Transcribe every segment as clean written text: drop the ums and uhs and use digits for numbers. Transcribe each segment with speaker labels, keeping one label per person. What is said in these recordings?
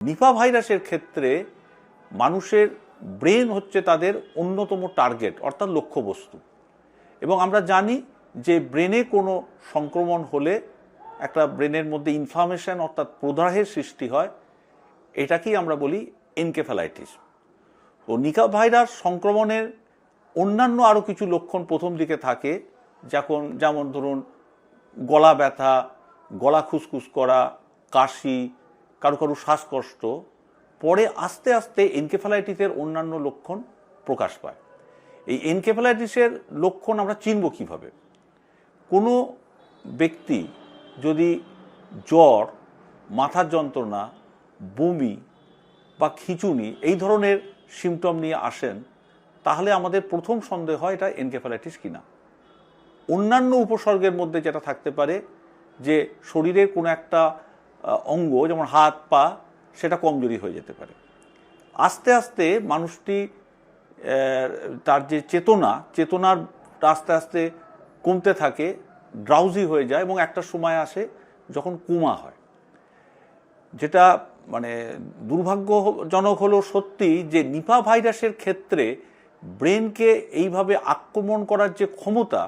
Speaker 1: নিপা ভাইরাসের ক্ষেত্রে মানুষের ব্রেন হচ্ছে তাদের অন্যতম টার্গেট অর্থাৎ লক্ষ্যবস্তু, এবং আমরা জানি যে ব্রেনে কোনো সংক্রমণ হলে একটা ব্রেনের মধ্যে ইনফ্লামেশন অর্থাৎ প্রদাহের সৃষ্টি হয়, এটাকেই আমরা বলি এনকেফ্যালাইটিস। তো নিপা ভাইরাস সংক্রমণের অন্যান্য আরও কিছু লক্ষণ প্রথম দিকে থাকে, যেমন ধরুন গলা ব্যথা, গলা খুসখুস করা, কাশি, কারো কারো শ্বাসকষ্ট। পরে আস্তে আস্তে এনকেফ্যালাইটিসের অন্যান্য লক্ষণ প্রকাশ পায়। এই এনকেফ্যালাইটিসের লক্ষণ আমরা চিনব কীভাবে? কোনো ব্যক্তি যদি জ্বর, মাথার যন্ত্রণা, বমি বা খিঁচুনি এই ধরনের সিমটম নিয়ে আসেন, তাহলে আমাদের প্রথম সন্দেহ হয় এটা এনকেফ্যালাইটিস কিনা। অন্যান্য উপসর্গের মধ্যে যেটা থাকতে পারে যে শরীরের কোনো একটা অঙ্গ যেমন হাত পা সেটা কমজোরি হয়ে যেতে পারে। আস্তে আস্তে মানুষটি তার যে চেতনার আস্তে আস্তে কমতে থাকে, ড্রাউজি হয়ে যায় এবং একটা সময় আসে যখন কোমা হয়। যেটা মানে দুর্ভাগ্যজনক হলো সত্যি যে নিপা ভাইরাসের ক্ষেত্রে ব্রেনকে এইভাবে আক্রমণ করার যে ক্ষমতা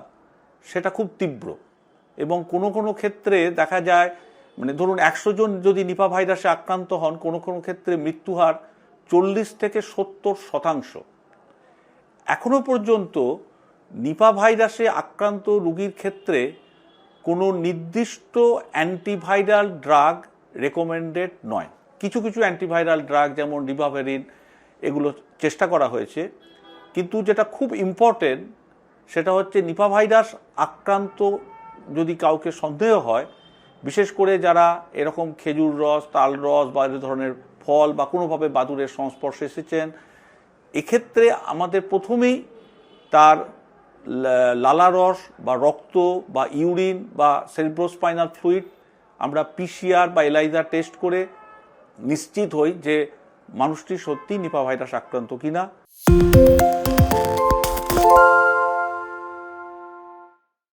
Speaker 1: সেটা খুব তীব্র, এবং কোনো কোনো ক্ষেত্রে দেখা যায় মানে ধরুন 100 জন যদি নিপা ভাইরাসে আক্রান্ত হন, কোনো কোনো ক্ষেত্রে মৃত্যুহার 40 থেকে 70%। এখনো পর্যন্ত নিপা ভাইরাসে আক্রান্ত রোগীর ক্ষেত্রে কোনো নির্দিষ্ট অ্যান্টিভাইরাল ড্রাগ রেকমেন্ডেড নয়। কিছু কিছু অ্যান্টিভাইরাল ড্রাগ যেমন রিবাভেরিন এগুলো চেষ্টা করা হয়েছে, কিন্তু যেটা খুব ইম্পর্টেন্ট সেটা হচ্ছে নিপা ভাইরাস আক্রান্ত যদি কাউকে সন্দেহ হয়, বিশেষ করে যারা এরকম খেজুর রস, তাল রস বা এই ধরনের ফল বা কোনোভাবে বাদুড়ের সংস্পর্শে এসেছেন, এক্ষেত্রে আমাদের প্রথমেই তার লালারস বা রক্ত বা ইউরিন বা সেরিব্রোস্পাইনাল ফ্লুইড আমরা পিসিআর বা এলাইজা টেস্ট করে নিশ্চিত হই যে মানুষটি সত্যি নিপা ভাইরাস আক্রান্ত কিনা।